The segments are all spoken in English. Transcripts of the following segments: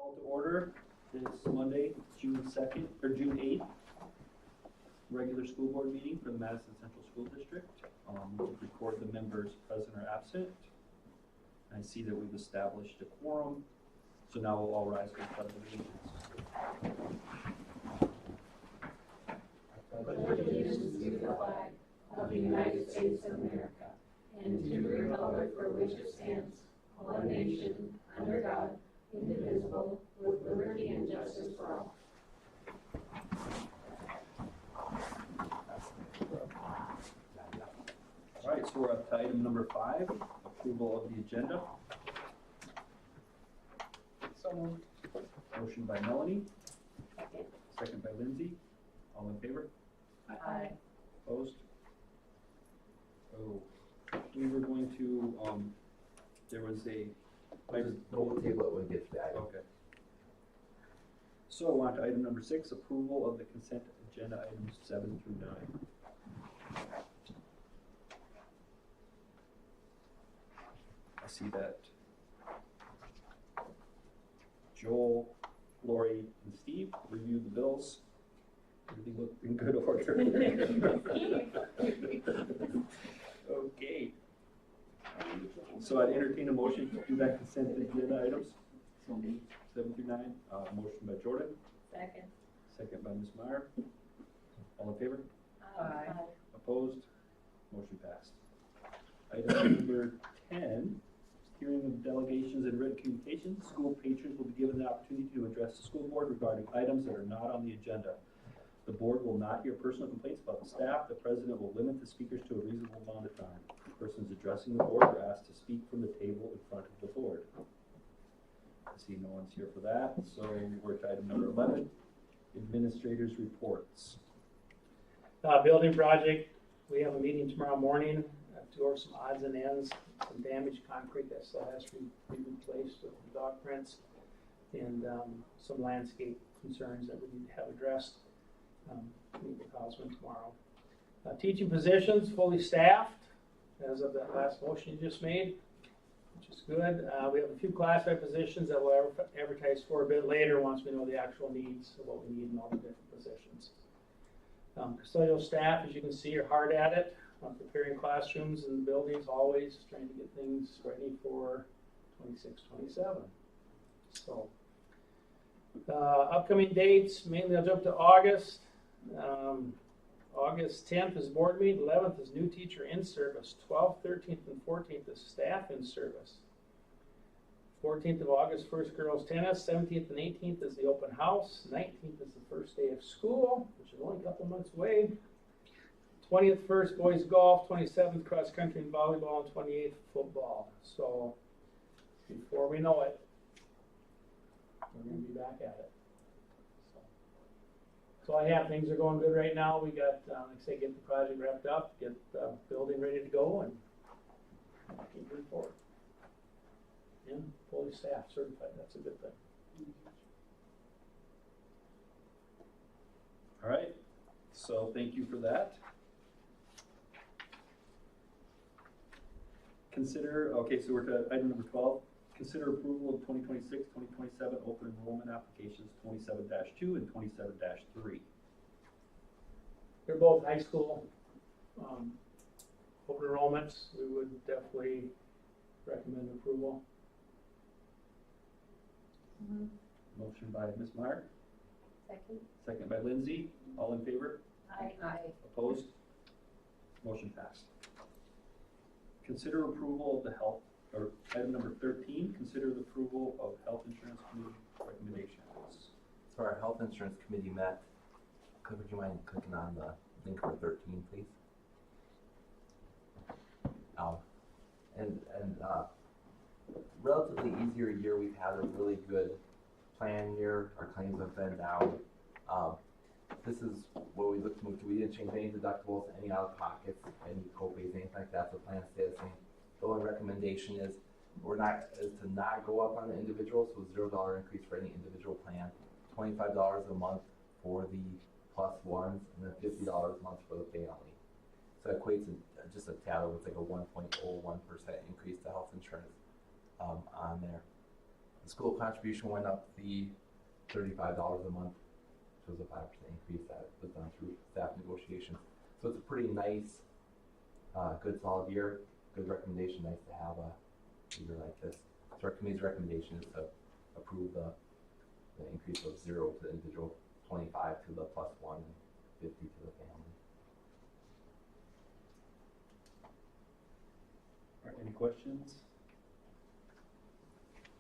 Call to order this Monday, June 2nd, or June 8th, regular school board meeting for the Madison Central School District. We'll record the members present or absent. I see that we've established a quorum, so now we'll all rise for the pledge of allegiance. I pledge allegiance to the flag of the United States of America and to the republic for which it stands, one nation, under God, indivisible, with liberty and justice for all. All right, so we're up to item number 5, approval of the agenda. So moved. Motion by Melanie, Second. second by Lindsay. All in favor? Aye. Opposed? Oh, we were going to, there was a, No, we'll table it when we get to the item. okay. So on to item number 6, approval of the consent agenda items 7 through 9. I see that Joel, Lori, and Steve reviewed the bills. Everything looked in good order. Okay. So I'd entertain a motion to do that consent agenda items. 7 through 9. Motion by Jordan, Second. second by Ms. Meyer. All in favor? Aye. Opposed? Motion passed. Item number 10, hearing of delegations and written communications. School patrons will be given the opportunity to address the school board regarding items that are not on the agenda. The board will not hear personal complaints about the staff. The president will limit the speakers to a reasonable amount of time. Persons addressing the board are asked to speak from the table in front of the board. I see no one's here for that, so we're to item number 11, administrators' reports. Building project, we have a meeting tomorrow morning to go over some odds and ends, some damaged concrete that still has to be replaced with dog prints, and some landscape concerns that we need to have addressed. Meet with Houseman tomorrow. Teaching positions fully staffed as of that last motion you just made, which is good. We have a few classified positions that we'll advertise for a bit later once we know the actual needs of what we need in all the different positions. Custodial staff, as you can see, are hard at it, preparing classrooms and buildings, always trying to get things ready for 26, 27. So, upcoming dates, mainly I'll jump to August. August 10th is board meeting, 11th is new teacher in service, 12th, 13th, and 14th is staff in service. 14th of August, first girls tennis, 17th and 18th is the open house, 19th is the first day of school, which is only a couple months away. 20th, first boys golf, 27th cross country and volleyball, and 28th football. So before we know it, we're going to be back at it. So I have, things are going good right now. We got, like I say, get the project wrapped up, get the building ready to go, and keep moving forward. And fully staffed, certified, that's a good thing. All right, so thank you for that. Consider, okay, so we're to item number 12. Consider approval of 2026-2027 open enrollment applications 27-2 and 27-3. They're both high school open enrollments. We would definitely recommend approval. Motion by Ms. Meyer, Second. second by Lindsay. All in favor? Aye. Opposed? Motion passed. Consider approval of the health, or item number 13, consider the approval of health insurance committee recommendations. So our health insurance committee met. Would you mind clicking on the link for 13, please? Relatively easier year. We've had a really good plan year. Our claims have been down. This is what we looked to move to. We didn't change any deductibles, any out of pockets, any co-pays, anything like that. The plan stays the same. The only recommendation is to not go up on the individual, so $0 increase for any individual plan, $25 a month for the plus ones, and then $50 a month for the family. So it equates to just a tad with like a 1.01% increase to health insurance on there. The school contribution went up the $35 a month, which was a 5% increase that was done through staff negotiations. So it's a pretty nice, good solid year, good recommendation, nice to have a year like this. So our committee's recommendation is to approve the increase of 0 to the individual, 25 to the +1, and 50 to the family. All right, any questions?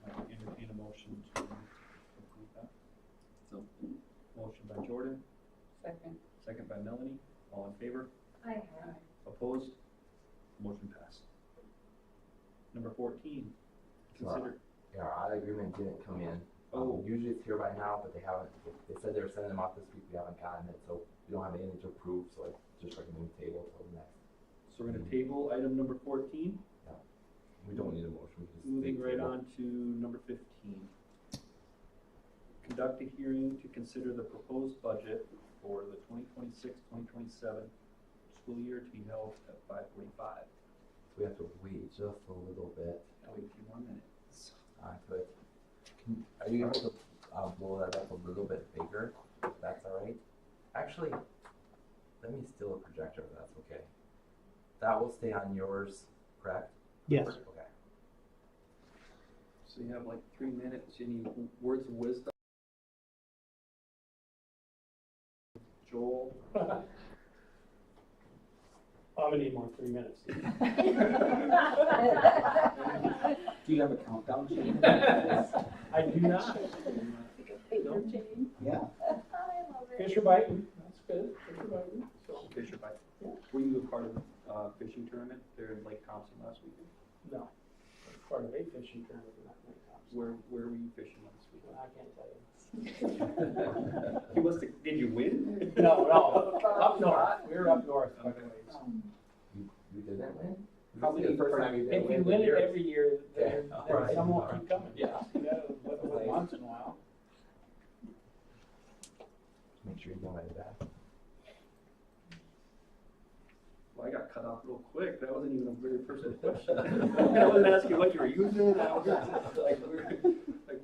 I will entertain a motion to approve that. So, motion by Jordan, Second. second by Melanie, all in favor? Aye. Opposed? Motion passed. Number 14, So, consider, yeah, our audit agreement didn't come in. Oh. Usually it's here by now, but they haven't. They said they were sending them out this week. We haven't gotten it, so we don't have anything to approve. So I just recommend we table till the next. so we're gonna table item number 14, We don't need a motion. We just moving take right table. on to number 15. Conduct a hearing to consider the proposed budget for the 2026-2027 school year to be held at 5:45. So we have to wait just a little bit Now wait a few more minutes. onto it. Are you able to blow that up a little bit bigger? If that's all right. Actually, let me steal a projector if that's okay. That will stay on yours, correct? Yes. Okay. So you have like 3 minutes. Any words of wisdom? Joel? I'm gonna need more 3 minutes. Do you have a countdown chain? I do not. Paper chain. Yeah. I love it. Fisher biting, that's good, fisher biting, so, Fisher bite. Yeah. Were you a part of the fishing tournament there in Lake Thompson last weekend? no. Part of a fishing tournament, not my house. Where were you fishing last weekend? I can't tell you. You must have, did you win? No, up north, we were up north, by the way. You didn't win? How This is many the first time you didn't If you win win the it year. every year, then Yeah, then alright. some won't keep coming. Yeah. You gotta, with once in a while. Make sure you don't write it back. Well, I got cut off real quick. That wasn't even a very personal question. I wasn't asking what you were using. I was like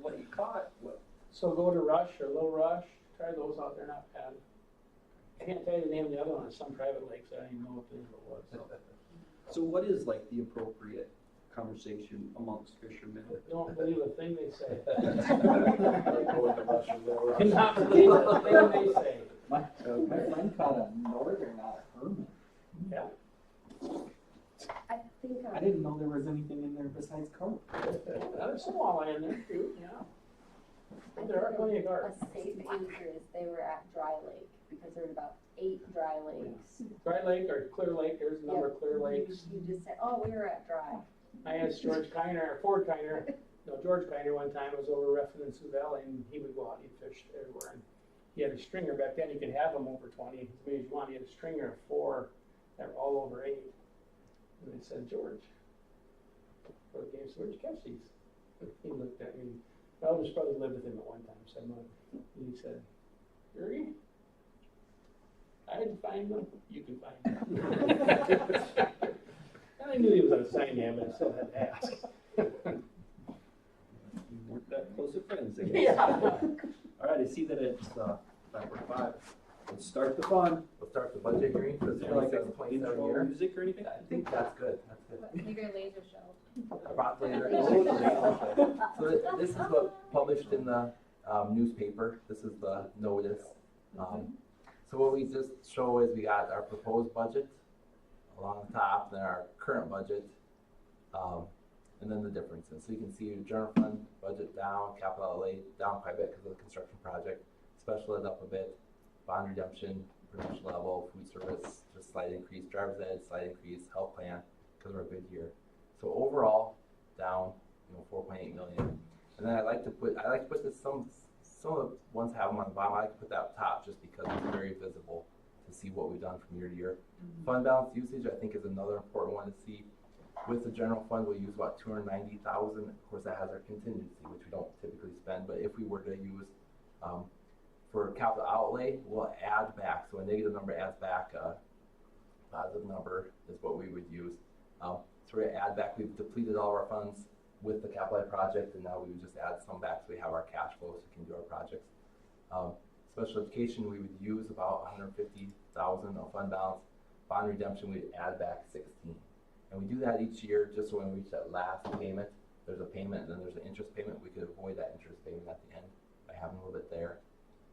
what you caught. What? So go to Rush or Little Rush, try those out, they're not bad. I can't tell you the name of the other one, it's some private lakes, I don't even know what the name of it was. So what is like the appropriate conversation amongst fishermen? Don't believe a thing they say. Go with the Russian little rush. Cannot believe a thing they say. My friend caught a northern out of Herman. Yeah. I think I didn't know there was anything in there besides carp. There's some walleye in there too, yeah. But there are plenty of a carp. safe answer is they were at Dry Lake, because there's about 8 dry lakes. Dry Lake or Clear Lake, there's a number of Clear Lakes. You just said, oh, we were at Dry. I asked George Ford Kiner, George Kiner one time was over Refin in Sioux Valley, and he would go out and he'd fish everywhere. And he had a stringer back then, you could have them over 20, as many as you want. He had a stringer of 4 that were all over 8. And I said, George, what the game, so where'd you catch these? He looked at me, my oldest brother lived with him at one time, said, "Look," and he said, Yuri, I didn't find them, you can find them. And I knew he was on a sign man, but I still had to ask. You weren't that close of friends, I guess. Yeah. All right, I see that it's 5:45. Let's start the fun. We'll start the budget hearing for Is the there like 27 a 27 intro year. music or anything? I think that's good. That's good. Maybe a laser show. Broccoli and So this is what published in the newspaper. This is the notice. So what we just show is we got our proposed budget along the top, then our current budget, and then the differences. So you can see your general fund budget down, capital outlay down quite a bit because of the construction project, special ed up a bit, bond redemption, production level, food service, just slight increase, driver's ed, slight increase, health plan, because we're a good year. So overall, down, 4.8 million. And then I like to put this, some of the ones have them on the bottom. I like to put that up top just because it's very visible to see what we've done from year to year. Fund balance usage, I think, is another important one to see. With the general fund, we'll use about 290,000. Of course, that has our contingency, which we don't typically spend. But if we were to use for capital outlay, we'll add back. So a negative number adds back. A positive number is what we would use. So we're going to add back. We've depleted all of our funds with the capital project, and now we would just add some back so we have our cash flow so we can do our projects. Special education, we would use about 150,000 of fund balance. Bond redemption, we'd add back 16. And we do that each year just so when we reach that last payment, there's a payment and then there's an interest payment. We could avoid that interest payment at the end by having a little bit there.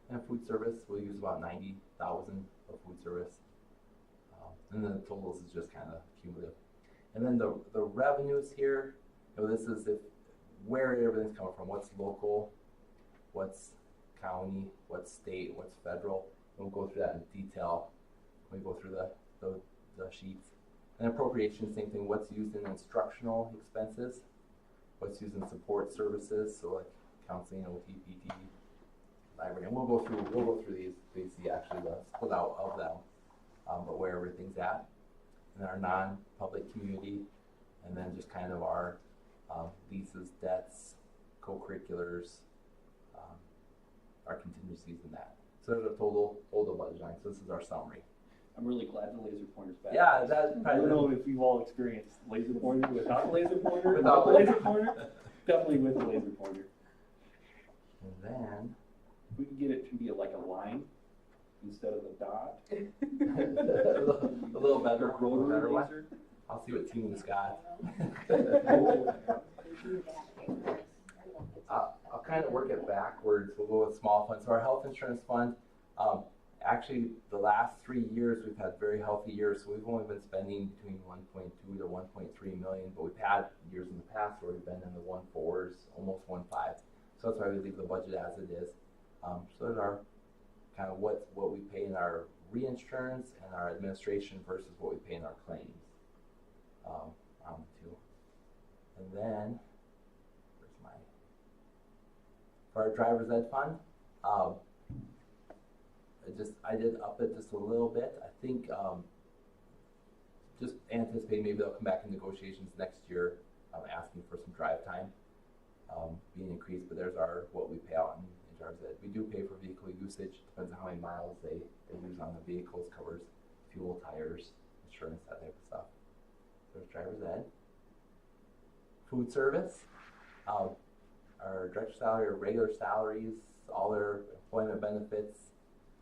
And food service, we'll use about 90,000 of food service. And then the totals is just kind of cumulative. And then the revenues here, this is where everything's coming from. What's local, what's county, what's state, what's federal. And we'll go through that in detail when we go through the sheets. And appropriation, same thing. What's used in instructional expenses, what's used in support services, so like counseling, OT, PT, library. And we'll go through these so you see actually the split out of them, but where everything's at. And our non-public community, and then just kind of our leases, debts, co-curriculars, our contingencies in that. So there's a total budget line. So this is our summary. I'm really glad the laser pointer's back. Yeah, that's I probably. don't know if you've all experienced laser pointer without the laser pointer. Without the laser pointer. Definitely with the laser pointer. And then We can get it to be like a line instead of a dot. a little better, Rotary better one. laser. I'll see what team's got. I'll kind of work it backwards. We'll go with small funds. So our health insurance fund, actually the last 3 years we've had very healthy years. So we've only been spending between 1.2 to 1.3 million, but we've had years in the past where we've been in the 1.4s, almost 1.5. So that's why we leave the budget as it is. So there's our kind of what we pay in our reinsurance and our administration versus what we pay in our claims. And then where's my for our driver's ed fund, I did up it just a little bit. I think just anticipating maybe they'll come back in negotiations next year, asking for some drive time being increased. But there's our what we pay out in driver's ed. We do pay for vehicle usage. Depends on how many miles they use on the vehicles. Covers fuel, tires, insurance, that type of stuff. There's driver's ed. Food service, our director salary, our regular salaries, all their employment benefits,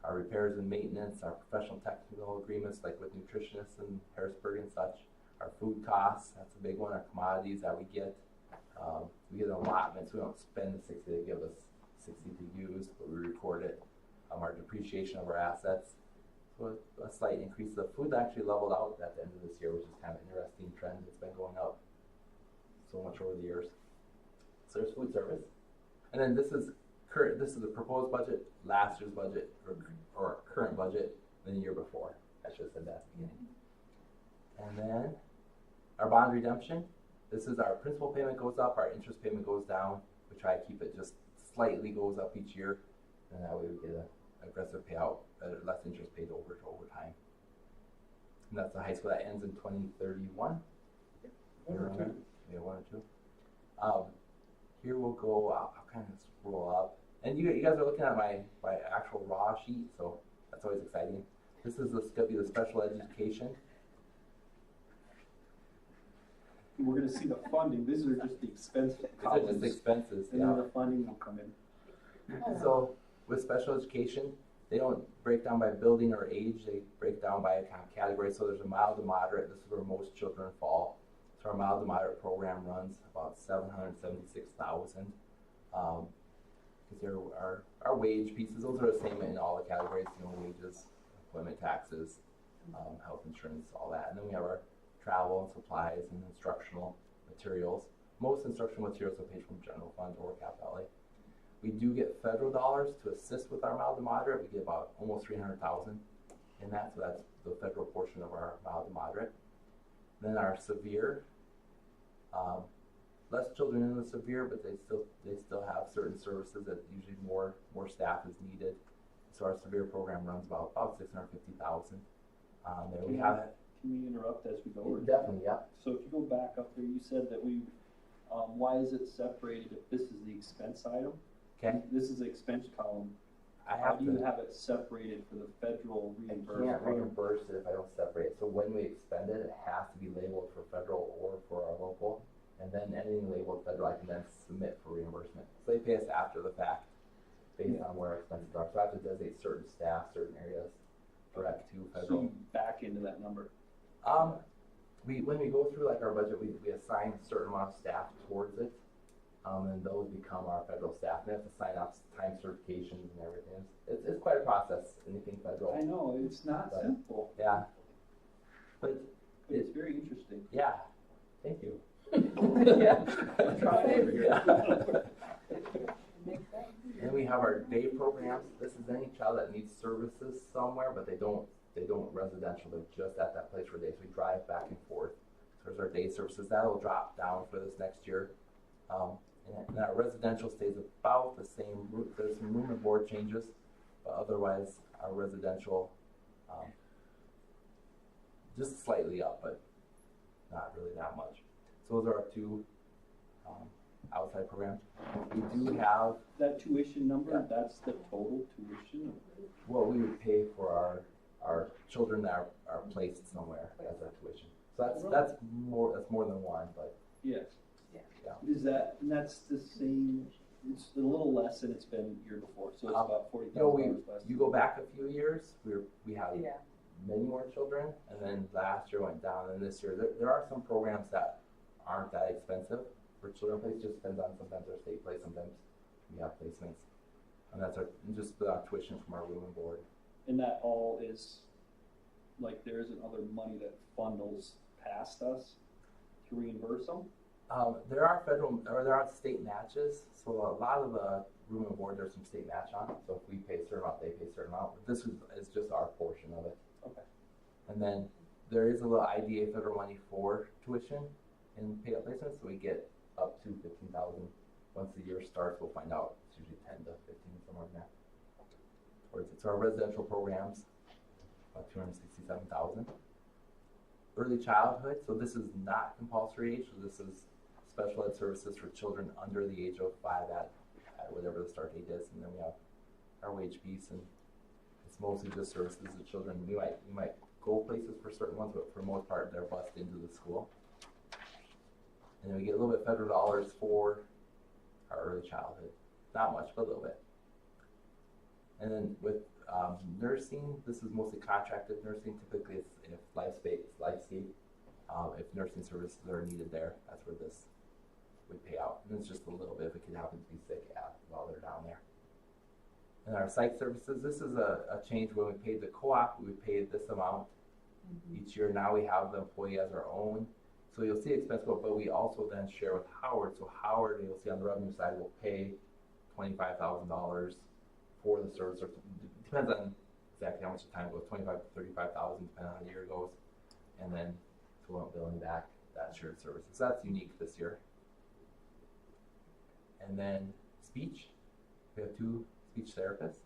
our repairs and maintenance, our professional technical agreements like with nutritionists and Harrisburg and such, our food costs, that's a big one, our commodities that we get an allotment, so we don't spend the 60, they give us 60 to use, but we record it, our depreciation of our assets, so a slight increase. The food actually leveled out at the end of this year, which is kind of an interesting trend. It's been going up so much over the years. So there's food service, and then this is the proposed budget, last year's budget, or current budget, than the year before. I should have said that at the beginning. And then our bond redemption. This is our principal payment goes up, our interest payment goes down. We try to keep it just slightly goes up each year, and that way we get an aggressive payout, less interest paid over time. And that's the high school that ends in 2031. One or two. Yeah, 1 or 2. Here we'll go. I'll kind of scroll up, and you guys are looking at my actual raw sheet, so that's always exciting. This is going to be the special education. We're going to see the funding. These are just the expense columns. These are just expenses. And yeah. then the funding will come in. So with special education, they don't break down by building or age. They break down by kind of category. So there's a mild to moderate. This is where most children fall. So our mild to moderate program runs about 776,000. Because there are our wage pieces. Those are the same in all the categories. Wages, employment taxes, health insurance, all that. And then we have our travel and supplies and instructional materials. Most instructional materials are paid from general fund or cap outlay. We do get federal dollars to assist with our mild to moderate. We get about almost 300,000 in that, so that's the federal portion of our mild to moderate. Then our severe, less children in the severe, but they still have certain services that usually more staff is needed. So our severe program runs about 650,000. There we have it. Can we interrupt as we go? Definitely, yeah. So if you go back up there, you said that why is it separated if this is the expense item? Okay. This is the expense column. How How do you have it separated for the federal I reimbursement? can't reimburse it if I don't separate it. So when we expend it, it has to be labeled for federal or for our local. And then anything labeled federal, I can then submit for reimbursement. So they pay us after the fact, based on where our expenses are. So I have to designate certain staff, certain areas, direct to So federal. you back into that number. When we go through like our budget, we assign a certain amount of staff towards it, and those become our federal staff. They have to sign off time certifications and everything. It's quite a process, anything federal. I know, it's not But- simple, Yeah. But but it's very interesting. yeah, thank you. Yeah. Try it. Yeah. And we have our day programs. This is any child that needs services somewhere, but they don't residential. They're just at that place for days. We drive back and forth. So there's our day services. That'll drop down for this next year. And our residential stays about the same. There's some room and board changes, but otherwise our residential just slightly up, but not really that much. So those are our two outside programs. We do have That tuition number, Yeah. that's the total tuition? what we would pay for our children that are placed somewhere as our tuition. So that's more than one, but Yes. Yeah. Is that, and that's the same, it's a little less than it's been the year before, so it's about $40,000 less. you go back a few years, we had Yeah. many more children, and then last year went down, and this year there are some programs that aren't that expensive for children place. Just depends on, sometimes our state place, sometimes we have placements, and that's just our tuition from our room and board. And that all is, like, there isn't other money that funnels past us to reimburse them? There are there are state matches, so a lot of the room and board, there's some state match on it. So if we pay a certain amount, they pay a certain amount. But this is just our portion of it. Okay. And then there is a little IDA federal money for tuition and paid up placements, so we get up to $15,000. Once the year starts, we'll find out. It's usually 10 to 15, somewhere in there. Towards it. So our residential programs, about $267,000. Early childhood, so this is not compulsory age, so this is special ed services for children under the age of 5 at whatever the start date is, and then we have our wage piece, and it's mostly just services to children. We might go places for certain ones, but for the most part, they're bused into the school. And then we get a little bit of federal dollars for our early childhood. Not much, but a little bit. And then with nursing, this is mostly contracted nursing. Typically, it's if LifeScape, if nursing services are needed there, that's where this would pay out. And it's just a little bit if a kid happens to be sick while they're down there. And our psych services, this is a change. When we paid the co-op, we paid this amount each year. Now we have the employee as our own. So you'll see expense go up, but we also then share with Howard. So Howard, you'll see on the revenue side, will pay $25,000 for the service. Or depends on exactly how much the time goes, 25 to 35,000, depending on how the year goes. And then we'll billing back that shared services. So that's unique this year. And then speech, we have 2 speech therapists,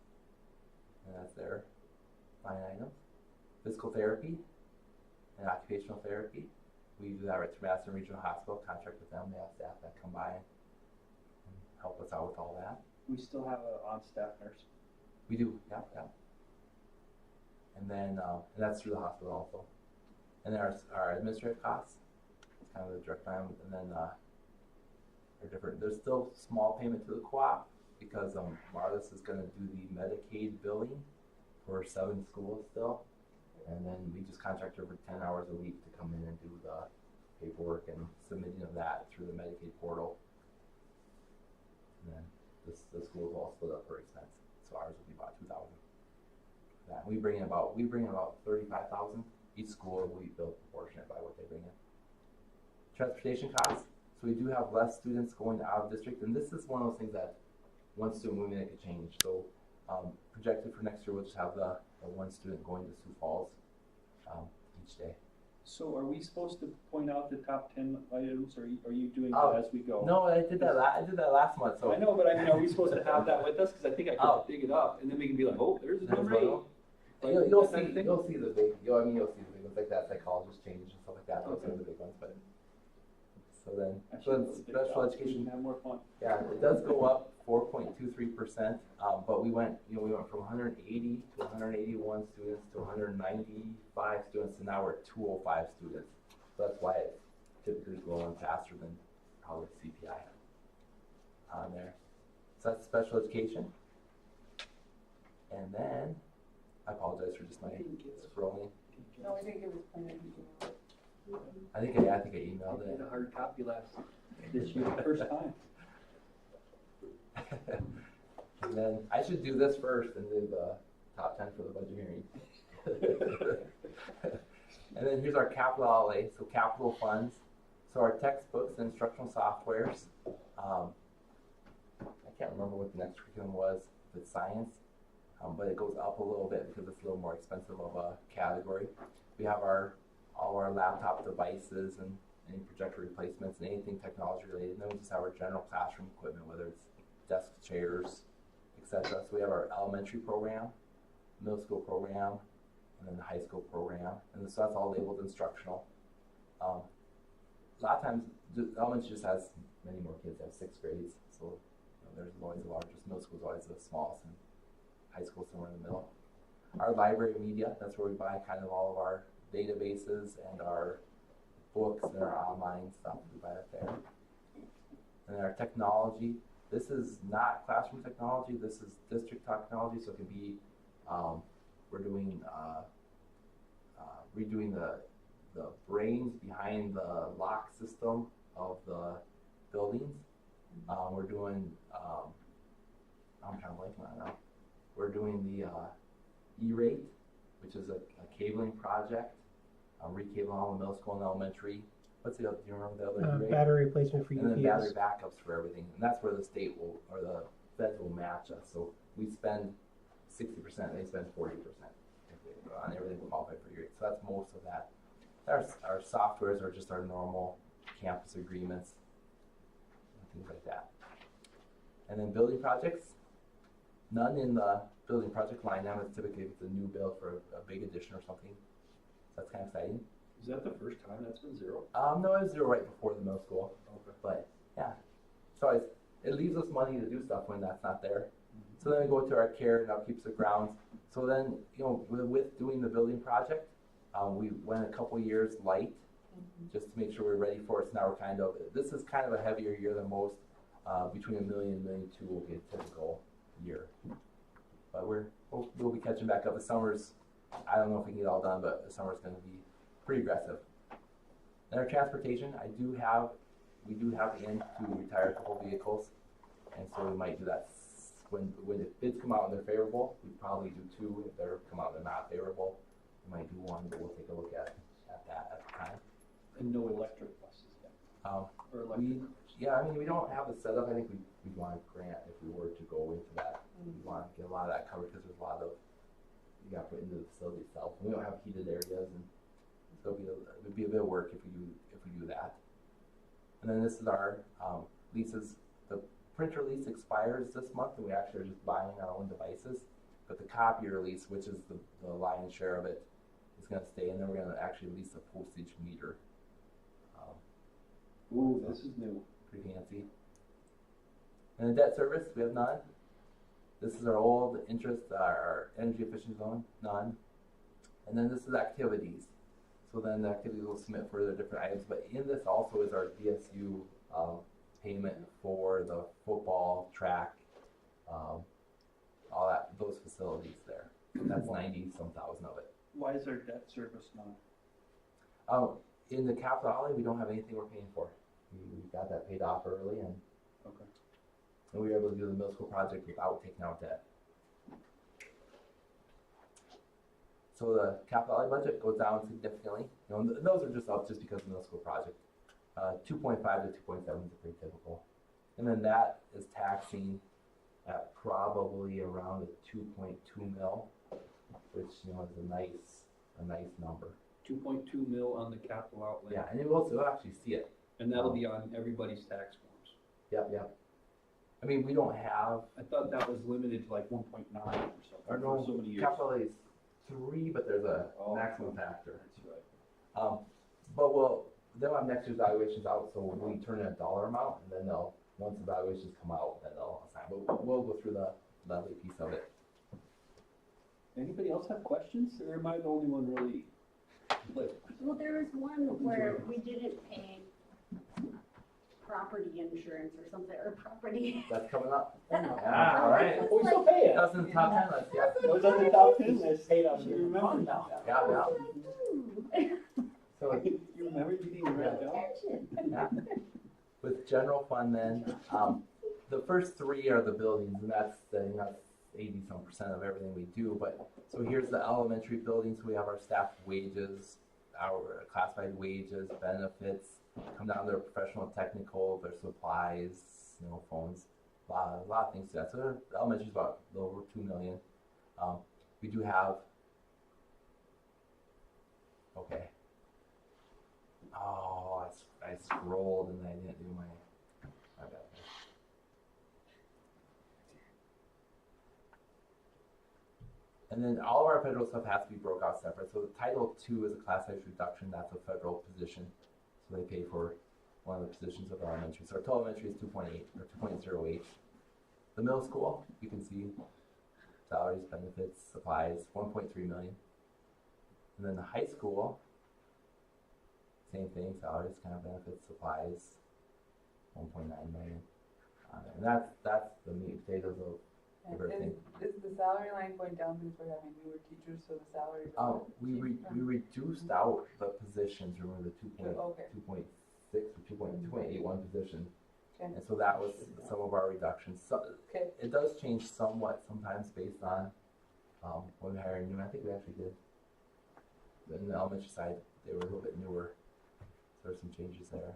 and that's their line items. Physical therapy and occupational therapy. We do that right through Madison Regional Hospital, contract with them. They have staff that come by and help us out with all that. We still have an on-staff nurse. We do, yeah. And then and that's through the hospital also. And then our administrative costs, it's kind of the direct line, and then are different. There's still small payment to the co-op because Marlis is going to do the Medicaid billing for 7 schools still, and then we just contract her for 10 hours a week to come in and do the paperwork and submitting of that through the Medicaid portal. And then the schools all split up per expense, so ours will be about $2,000. That we bring in about $35,000. Each school we bill proportionate by what they bring in. Transportation costs. So we do have less students going out of district, and this is one of those things that one student will make a change. So projected for next year, we'll just have the 1 student going to Sioux Falls each day. So are we supposed to point out the top 10 items, or are you doing that as we go? No, I did that. I did that last month. So I know, but I mean, are we supposed to have that with us? Because I think I could dig it up, and then we can be like, oh, there's number 8. You'll see the big. You'll see the big ones like that, psychologist change and stuff like that. Those are the big ones. But so then special education. Have more fun. Yeah, it does go up 4.23%. But we went from 180 to 181 students to 195 students, and now we're at 205 students. So that's why it typically is growing faster than probably CPI on there. So that's special education. And then, I apologize for just my scrolling. No, I think it was planned. I think I emailed I did it. a hard copy this year, first time. And then I should do this first and do the top 10 for the budget hearing. And then here's our capital outlay, so capital funds. So our textbooks and instructional softwares. I can't remember what the next curriculum was, if it's science, but it goes up a little bit because it's a little more expensive of a category. We have all our laptop devices and any projector replacements and anything technology related. And then we just have our general classroom equipment, whether it's desk, chairs, etc. So we have our elementary program, middle school program, and then the high school program. And so that's all labeled instructional. A lot of times, elementary just has many more kids. They have 6 grades, so there's always the largest. Middle school is always the smallest, and high school somewhere in the middle. Our library media, that's where we buy kind of all of our databases and our books and our online stuff. We buy it there. And then our technology. This is not classroom technology. This is district technology, so it can be. We're doing redoing the brains behind the lock system of the buildings. We're doing, I'm kind of blanking on it now. We're doing the E-rate, which is a cabling project. Recabling all the middle school and elementary. What's the other, do you remember the other E-rate? Battery replacement for And then UPS. battery backups for everything. And that's where the state will, or the feds will match us. So we spend 60%, they spend 40% on everything qualified for E-rate. So that's most of that. Our softwares are just our normal campus agreements and things like that. And then building projects, none in the building project line item. It's typically if it's a new build for a big addition or something. So that's kind of exciting. Is that the first time that's been 0? No, it was 0 right before the middle school. Okay. But yeah, so it leaves us money to do stuff when that's not there. So then we go to our care and upkeeps of grounds. So then, with doing the building project, we went a couple years light just to make sure we're ready for it. So now we're this is kind of a heavier year than most. Between $1 million and $1.2 million will be a typical year. But we'll be catching back up. The summer's, I don't know if we can get it all done, but the summer's going to be pretty aggressive. And our transportation, we do have in to retire a couple vehicles, and so we might do that when the bids come out and they're favorable. We probably do 2. If they come out and they're not favorable, we might do 1, but we'll take a look at that at the time. And no electric buses yet? Or electric cars? Yeah, I mean, we don't have the setup. I think we'd want a grant if we were to go into that. We want to get a lot of that covered because there's a lot of, you got to put into the facility itself. And we don't have heated areas, and so it would be a bit of work if we do that. And then this is our leases. The printer lease expires this month, and we actually are just buying our own devices. But the copier lease, which is the lion's share of it, is going to stay, and then we're going to actually lease a postage meter. Ooh, this is new. Pretty fancy. And the debt service, we have none. This is our old interest, our energy efficiency loan, none. And then this is activities. So then the activities will submit for their different items. But in this also is our DSU payment for the football, track, all those facilities there. That's 90-some thousand of it. Why is our debt service not? In the capital outlay, we don't have anything we're paying for. We got that paid off early, and we were able to do the middle school project without taking out debt. So the capital outlay budget goes down significantly. Those are just up just because of the middle school project. 2.5 to 2.7 is pretty typical. And then that is taxing at probably around a 2.2 mil, which is a nice number. 2.2 mil on the capital outlay. Yeah, and you'll actually see it. And that'll be on everybody's tax forms. Yep. I mean, we don't have. I thought that was limited to like 1.9 or something. Or no, for so many years. capital is 3, but there's a maximum factor. That's right. But they'll have next year's valuations out, so we turn in a dollar amount, and then once the valuations come out, then they'll assign. But we'll go through the lovely piece of it. Anybody else have questions, or am I the only one really? Well, there was one where we didn't pay property insurance or something, or property. That's coming up. Yeah. Yeah, all right. Oh, we still pay it. That's in the top 10 list, yeah. Was that the top 10 list? Paid out of You your remember fund now. Yeah, yeah. So, You remember you didn't write it down? yeah. With general fund then, the first three are the buildings, and that's 80% of everything we do. But so here's the elementary buildings. We have our staff wages, our classified wages, benefits, come down to their professional and technical, their supplies, phones, a lot of things to that. So the elementary is about a little over $2 million. We do have, okay. Oh, I scrolled and I didn't do my bad. And then all of our federal stuff has to be broke out separate. So the Title II is a class size reduction. That's a federal position. So they pay for one of the positions of our elementary. So our total elementary is 2.8 or 2.08. The middle school, you can see salaries, benefits, supplies, 1.3 million. And then the high school, same thing, salaries, kind of benefits, supplies, 1.9 million. And that's the meat and potatoes of everything. Is the salary line going down because we're having newer teachers, so the salary? We reduced out the positions. Remember the 2.6 or 2.81 position, Okay. and so that was some of our reductions. So Okay. it does change somewhat sometimes based on when we hire new. I think we actually did. In the elementary side, they were a little bit newer. So there's some changes there.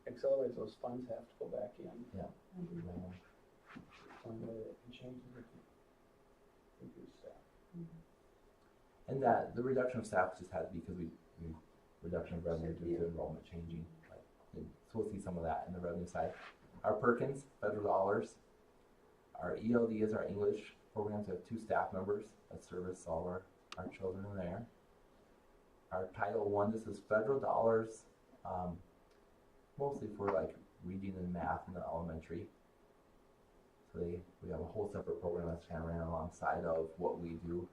Accelerate those funds have to go back in. One way that can change it. Reduce staff. And that the reduction of staff just had to be because we reduction of revenue due to enrollment changing. So we'll see some of that in the revenue side. Our Perkins, federal dollars. Our ELD is our English programs. We have 2 staff members that service all our children there. Our Title I, this is federal dollars, mostly for like reading and math in the elementary. So we have a whole separate program that's kind of ran alongside of what we do.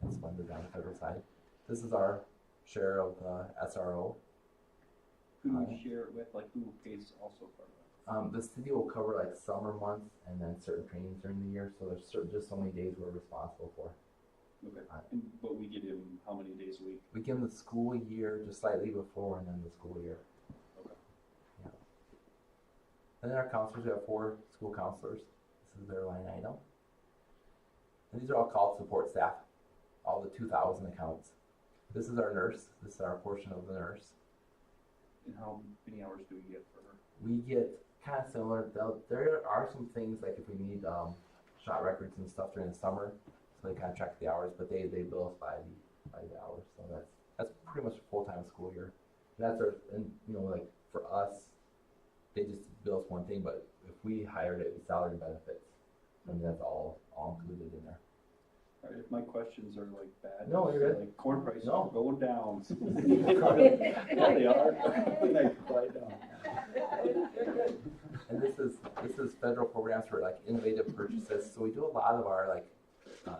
It's funded on the federal side. This is our share of the SRO. Who do we share it with? Like who pays also for that? The city will cover like summer months and then certain trainings during the year. So there's just so many days we're responsible for. Okay. But we give him how many days a week? We give them the school year just slightly before and then the school year. Okay. Yeah. And then our counselors, we have 4 school counselors. This is their line item. And these are all called support staff, all the 2,000 accounts. This is our nurse. This is our portion of the nurse. And how many hours do we get for her? We get kind of similar. There are some things like if we need shot records and stuff during the summer, so they kind of track the hours, but they bill us by the hours. So that's pretty much a full-time school year. And that's our, and like for us, they just bill us one thing, but if we hired it, it's salary and benefits. I mean, that's all included in there. All right, if my questions are like bad. No, you're good. Like corn prices No. are going down. Yeah, they are. Like, quite down. And this is federal programs for like innovative purchases. So we do a lot of our like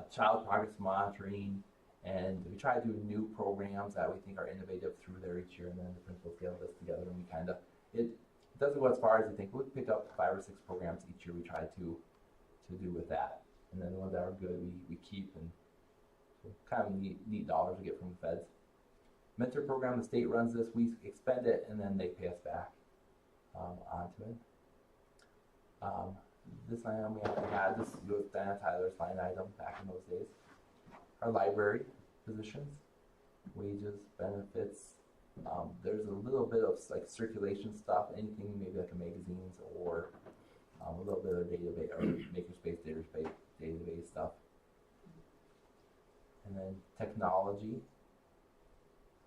child progress monitoring, and we try to do new programs that we think are innovative through there each year. And then the principals get this together, and we kind of it doesn't go as far as you think. We'll pick up 5 or 6 programs each year. We try to do with that, and then the ones that are good we keep, and so kind of neat dollars we get from the feds. Mentor program, the state runs this. We expend it, and then they pay us back onto it. This item we haven't had. This was Diana Tyler's line item back in those days. Our library positions, wages, benefits. There's a little bit of like circulation stuff, anything maybe like a magazines or a little bit of database or makerspace, database stuff. And then technology.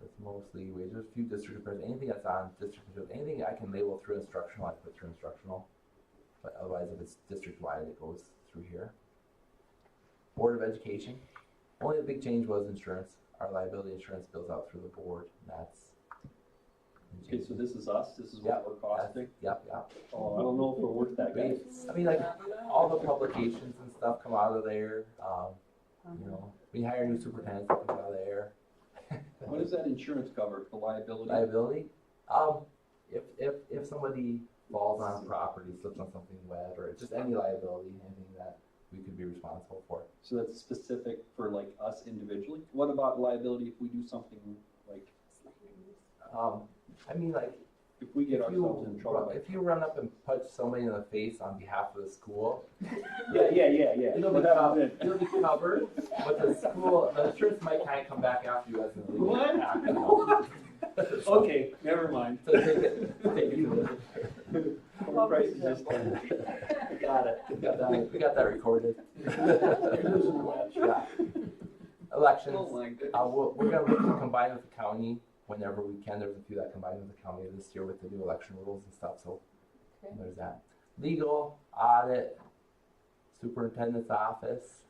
That's mostly wages. A few district repairs. Anything that's on district repairs, anything I can label through instructional, I put through instructional. But otherwise, if it's district wide, it goes through here. Board of Education. Only the big change was insurance. Our liability insurance bills out through the board. And that's Okay, so this is us. This is what we're costing. Yep. Oh, I don't know if we're worth that, guys. I mean, like all the publications and stuff come out of there. We hire new superintendents that come out of there. What does that insurance cover? The liability? Liability. if somebody falls on property, slips on something wet, or just any liability, anything that we could be responsible for. So that's specific for like us individually? What about liability if we do something like, I mean, like, if we get ourselves in trouble? if you run up and punch somebody in the face on behalf of the school, Yeah. it'll be covered, but the school, the insurance might kind of come back after you as an illegal What? act, you know? Okay, never mind. So take it to Home prices just got it. we got that recorded. Yeah. Elections, Oh my goodness. we're gonna look to combine with the county whenever we can. There's a few that combine with the county this year with the new election rules and stuff, so Okay. there's that. Legal, audit, superintendent's office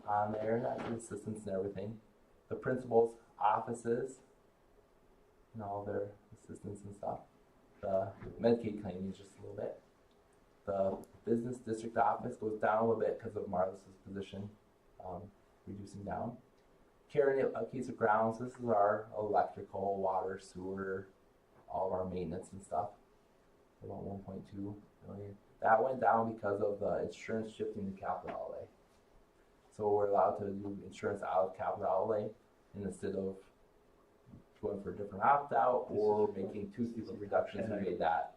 on there, that's the assistants and everything. The principal's offices and all their assistants and stuff. The Medicaid claim is just a little bit. The business district office goes down a little bit because of Marlis's position, reducing down. Carrying a piece of grounds, this is our electrical, water, sewer, all of our maintenance and stuff. About 1.2 million. That went down because of the insurance shifting to capital outlay. So we're allowed to do insurance out of capital outlay instead of going for a different opt-out or making too steep of reductions. We made that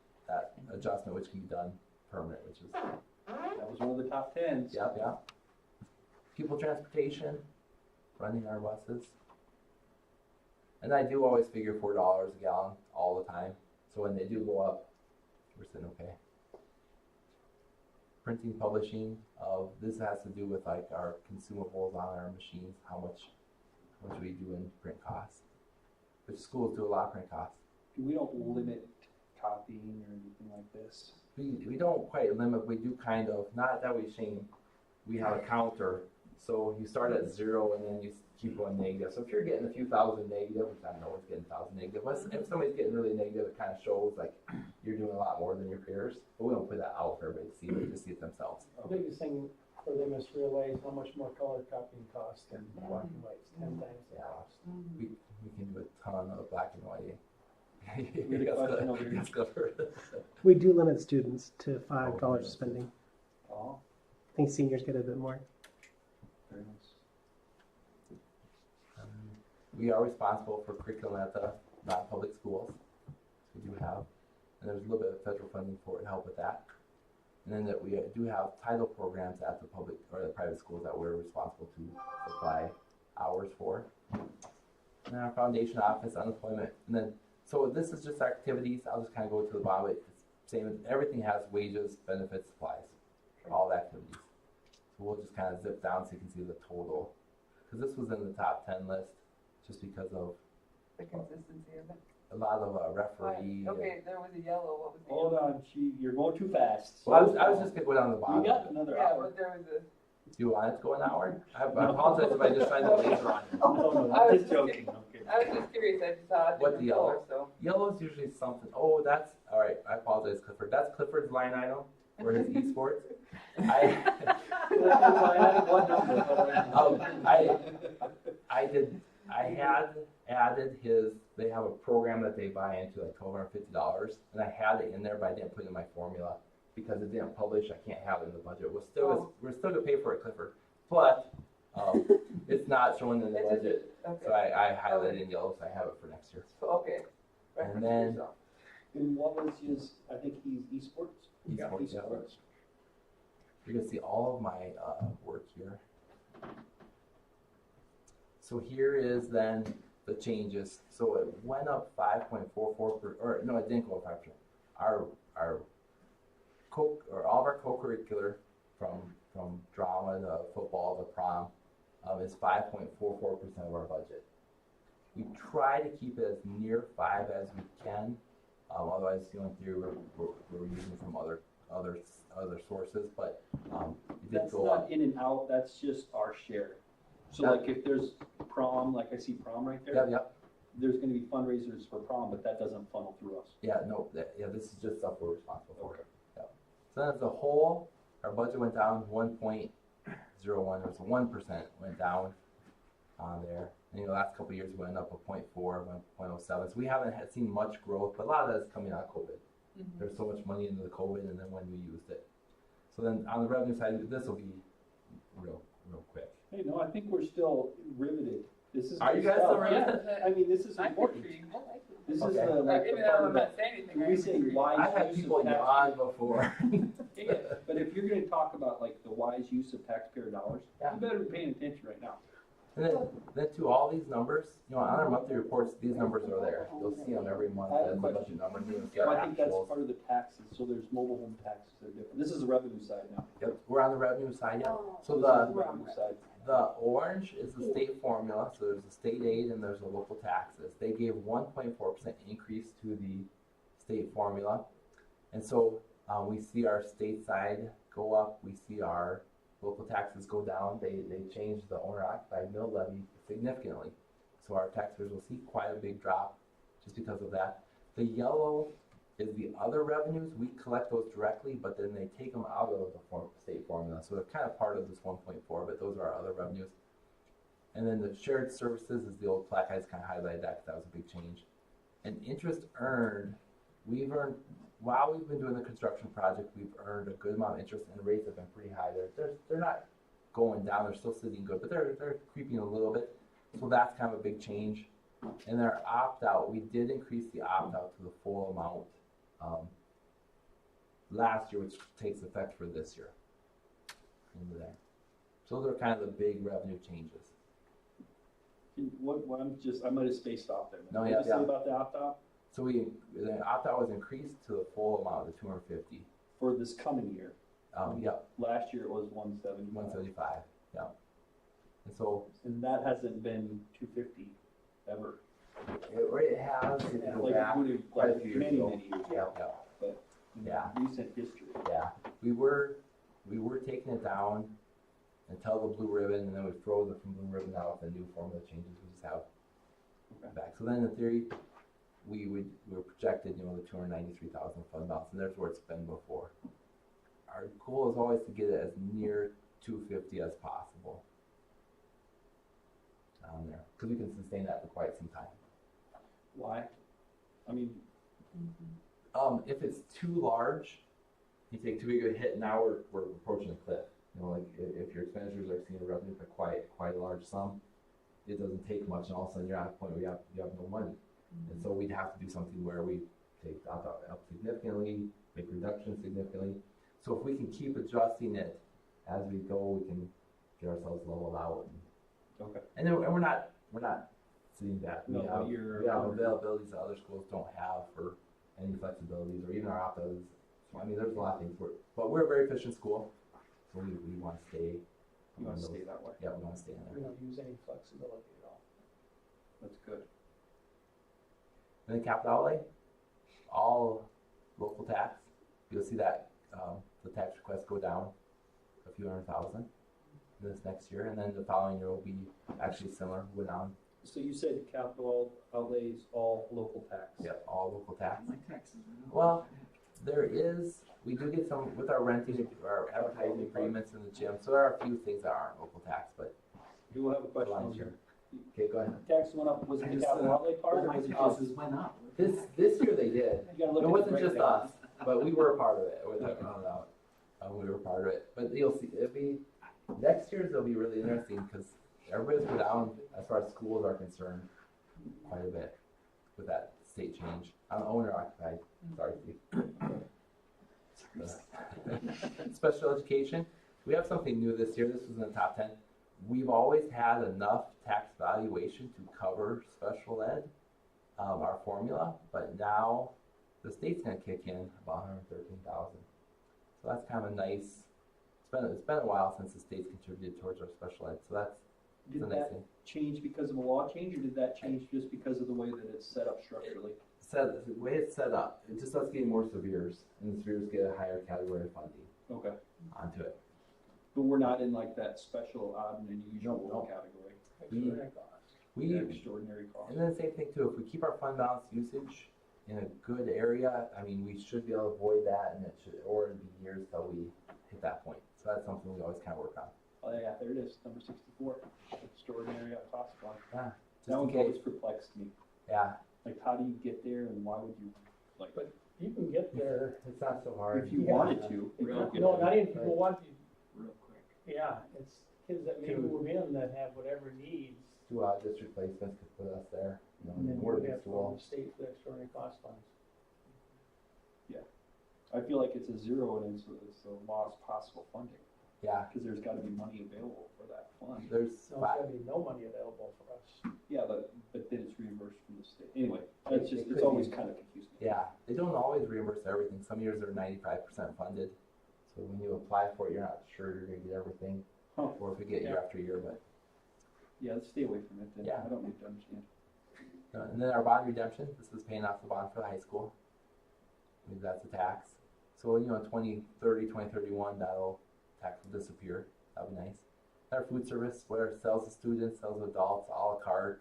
adjustment, which can be done permanent, which is That was one of the top 10s. yeah. People transportation, running our buses. And I do always figure $4 a gallon all the time. So when they do go up, we're sitting okay. Printing, publishing, this has to do with like our consumables on our machines, how much we do in print costs. Which schools do a lot of print costs. We don't limit copying or anything like this. We don't quite limit, we do kind of, not that we shame, we have a counter. So you start at 0 and then you keep going negative. So if you're getting a few thousand negative, which I know it's getting 1,000 negative, but if somebody's getting really negative, it kind of shows like you're doing a lot more than your peers. But we don't put that out for everybody to see, they just see it themselves. The biggest thing for them is to realize how much more color copying costs than black and white. It's 10 times the cost. We can do a ton of black and white. We had a question over here. Yes, Clifford. We do limit students to $5 spending. Oh, I think seniors get a bit more. very nice. We are responsible for curriculum at the non-public schools. We do have, and there's a little bit of federal funding for it to help with that. And then that we do have title programs at the public or the private schools that we're responsible to supply hours for. And then our foundation office, unemployment, and then so this is just activities. I'll just kind of go to the bottom. It's same. Everything has wages, benefits, supplies, all the activities. So we'll just kind of zip down so you can see the total, because this was in the top 10 list, just because of The consistency of it. a lot of referee. Okay, there was a yellow, what was the Hold yellow? on, you're going too fast. Well, I was just gonna go down the bottom. We got another Yeah, hour. but there was a. Do you want it to go an hour? I apologize if I just signed the laser on you. No, I I'm was just joking. Okay. I was just curious, I just saw a What, the different color, so. Yellow is usually something. Oh, that's all right. I apologize, Clifford. That's Clifford's line item for his esports. I had added his. They have a program that they buy into like $1,250, and I had it in there, but I didn't put it in my formula because it didn't publish. I can't have it in the budget. We're still gonna pay for it, Clifford, but it's not showing in the It's a- budget. Okay, So I highlighted it in yellow, so I have it for next year. so, okay. And Reference then- yourself. And what was his, I think he's esports? Yeah, Esports, yeah. You're gonna see all of my work here. So here is then the changes. So it went up 5.44 or no, it didn't go up 5%. Our all of our co-curricular from drama to football to prom is 5.44% of our budget. We try to keep it as near 5 as we can. Otherwise, in theory, we're using from other sources, but it did That's go not up. in and out, that's just our share. So Yeah. like if there's prom, like I see prom right there, Yep. there's gonna be fundraisers for prom, but that doesn't funnel through us. Yeah, no, this is just stuff we're responsible for. Okay. Yep. So then as a whole, our budget went down 1.01, or so 1% went down on there. And the last couple of years we went up a 0.4, 1.07. So we haven't seen much growth, but a lot of that is coming out of COVID. There's so much money into the COVID and then when we used it. So then on the revenue side, this will be real quick. Hey, no, I think we're still riveted. This is. Are you good guys stuff. still riveted? Yeah, I mean, this is I'm important. intrigued. I like it. This is Okay. the, like, Even the though part I'm of not saying anything, when we say intrigued. wise I've had use people of yawn before. Yeah, but if you're gonna talk about like the wise use of taxpayer dollars, Yeah. you better be paying attention right now. And then to all these numbers, on our monthly reports, these numbers are there. You'll see them every month I have a as the question. budget numbers. You'll see Well, our I think that's actuals. part of the taxes, so there's mobile home taxes that are different. This is the revenue side now. Yep, we're on the revenue side yet. So This is the revenue side. orange is the state formula, so there's a state aid and there's a local taxes. They gave 1.4% increase to the state formula. And so we see our state side go up, we see our local taxes go down. They changed the owner occupied mill levy significantly. So our taxpayers will see quite a big drop just because of that. The yellow is the other revenues. We collect those directly, but then they take them out of the state formula. So they're kind of part of this 1.4, but those are our other revenues. And then the shared services is the old plaque. I just kind of highlighted that because that was a big change. And interest earned, while we've been doing the construction project, we've earned a good amount of interest and rates have been pretty high. They're not going down, they're still sitting good, but they're creeping a little bit. So that's kind of a big change. And our opt-out, we did increase the opt-out to the full amount last year, which takes effect for this year. Into there. So those are kind of the big revenue changes. What I might have spaced off there. No, What yeah, did you say yeah. about the opt-out So the opt-out was increased to the full amount, the 250. for this coming year? Yep, Last year it was 170. 175. Yeah. And so And that hasn't been 250 ever. it has, if you go Like, back quite a few years many, ago. many years Yeah, ago. yeah. But in Yeah. recent history. Yeah, we were taking it down until the blue ribbon, and then we froze it from blue ribbon out with the new formula changes we just have back. So then in theory, we were projected, the 293,000 fund balance, and there's where it's been before. Our goal is always to get it as near 250 as possible down there, because we can sustain that for quite some time. Why? I mean, If it's too large, you take too big a hit. Now we're approaching a cliff. Like if your expenditures are exceeding revenue by quite a large sum, it doesn't take much, and all of a sudden you're at a point where you have no money. And so we'd have to do something where we take the opt-out up significantly, make reductions significantly. So if we can keep adjusting it as we go, we can get ourselves leveled out. okay. And then we're not seeing that. No, we but you're- have availabilities that other schools don't have for any flexibilities, or even our opt-outs. So I mean, there's a lot of things. But we're a very efficient school, so we want to stay. You want on to those. stay that way. Yeah, we want to stay in We there. don't use any flexibility at all. That's good. And then capital outlay, all local tax. You'll see that the tax requests go down a few $100,000 this next year, and then the following year will be actually similar, go down. So you said capital outlays all local tax. Yep, all local tax. My taxes are not. Well, we do get some with our renting, our advertising agreements in the gym, so there are a few things that aren't local tax, but You will have a question on lines your here. Okay, go ahead. tax went up, was it the capital outlay part, or My was it just? taxes went up. This year they did. You gotta look It at wasn't the just breakdown. us, but we were a part of it. With that round out, we were part of it. But you'll see, next year's will be really interesting because everybody's go down as far as schools are concerned quite a bit with that state change. I'm owner occupied. Sorry, Steve. Special education. We have something new this year. This was in the top 10. We've always had enough tax valuation to cover special ed, our formula, but now the state's going to kick in about 113,000. So that's kind of a nice. It's been a while since the state's contributed towards our special ed, so that's Did a nice that thing. change because of a law change, or did that change just because of the way that it's set up structurally? The way it's set up, it just starts getting more severes, and the severes get a higher category of funding Okay. onto it. But we're not in like that special odd and unusual No. category. Extraordinary cost. We Extraordinary cost. And then the same thing too, if we keep our fund balance usage in a good area, I mean, we should be able to avoid that, and or it'd be years till we hit that point. So that's something we always kind of work on. Oh yeah, there it is, number 64, extraordinary cost fund. Yeah, just That in one's case. always perplexed me. Yeah, Like, how do you get there and why would you, like, But you can get there. it's not so hard. if you Yeah. wanted to, No, you not even people want to. real quick. Yeah, it's kids that may Two. move in that have whatever needs. 2 district placements could put us there. You know, And then we're a we big have to go school. to the state for the extraordinary cost funds. I feel like it's a zero and it's a lost possible funding, Yeah, because there's gotta be money available for that fund. there's So there's 5. gonna be no money available for us. Yeah, but then it's reimbursed from the state. Anyway, it's It just, could it's always be. kind of confusing. Yeah, they don't always reimburse everything. Some years they're 95% funded. So when you apply for it, you're not sure you're gonna get everything, Huh. or if you get year after year. But Yeah, let's stay away from it then. Yeah. I don't need to understand. and then our bond redemption. This is paying off the bond for the high school. I mean, that's a tax. So 2030, 2031, that'll tax will disappear. That'll be nice. Our food service, where it sells to students, sells to adults, a la carte,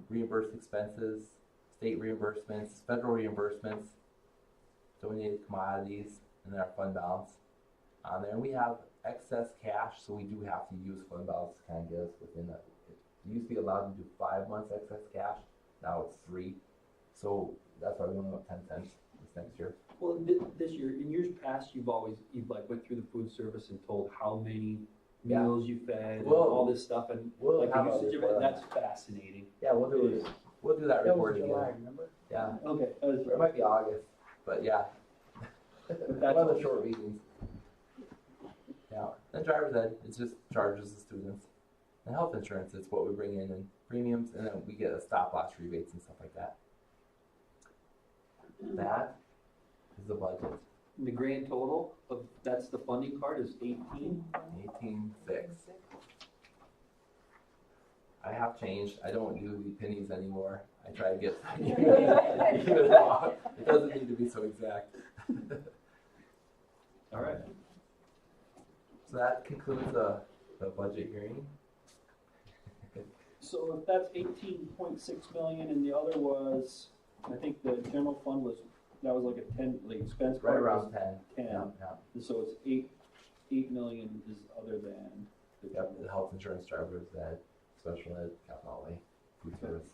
reimbursed expenses, state reimbursements, federal reimbursements, donated commodities, and then our fund balance on there. And we have excess cash, so we do have to use fund balance to kind of get us within that. It used to be allowed to do 5 months excess cash. Now it's 3. So that's why we went up 10 cents this next year. Well, this year, in years past, you've like went through the food service and told how many Yeah. meals you fed and Well, all this stuff and we'll like have the a usage of report it, on that's that. fascinating. Yeah, we'll do that That report was again. July, remember? Yeah, Okay, that was it might be August, but yeah. that's One of the short meetings. Yeah, and driver's ed, it's just charges the students. And health insurance, it's what we bring in and premiums, and then we get a stop loss rebates and stuff like that. That is the budget, The grand total of, that's the funding part is 18. 18.6. I have changed, I don't do pennies anymore. I try to get, even it off. It doesn't need to be so exact. All right. So that concludes the budget hearing. So if that's 18.6 million and the other was, I think the general fund was, that was like a 10, like expense Right part around was 10. 10. Yeah. And so it's 8 million is other than the Yep, the health insurance, driver's ed, special ed, capital outlay, food service.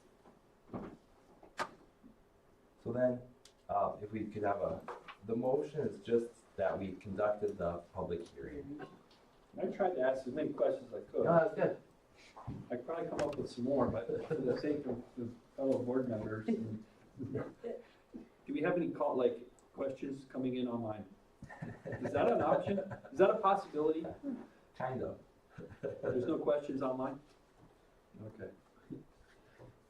So then, if we could have the motion is just that we conducted the public hearing. I tried to ask as many questions as I could. No, that's good. I could probably come up with some more, but for the sake of the fellow board members. Do we have any questions coming in online? Is that an option? Is that a possibility? Kind of. There's no questions online? Okay.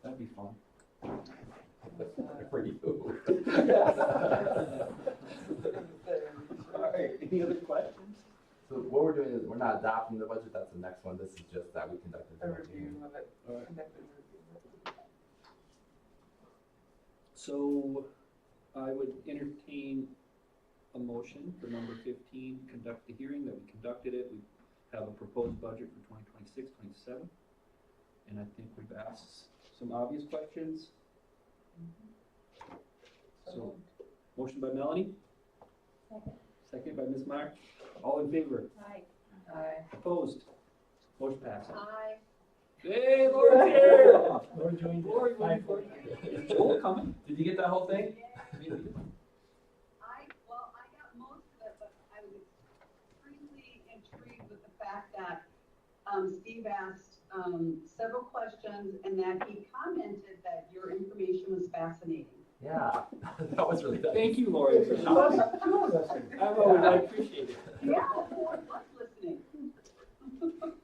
That'd be fun. For you. All right, any other questions? So what we're doing is we're not adopting the budget, that's the next one. This is just that we conducted A the review hearing. of it, All right. conducted a review of it. So I would entertain a motion for number 15, conduct the hearing, that we conducted it. We have a proposed budget for 2026, 27. And I think we've asked some obvious questions. So, motion by Melanie, second by Ms. Meyer. All in favor? Aye. Opposed? Motion passes. Aye. Hey, Lori's here! Lori joined Lori, at waiting for you. Is Joel coming? Did you get that whole thing? I got most of it, but I was extremely intrigued with the fact that, Steve asked, several questions and that he commented that your information was fascinating. Yeah, that was really nice. Thank you, Lori, for Two coming. of us. I appreciate it. Yeah, I was listening.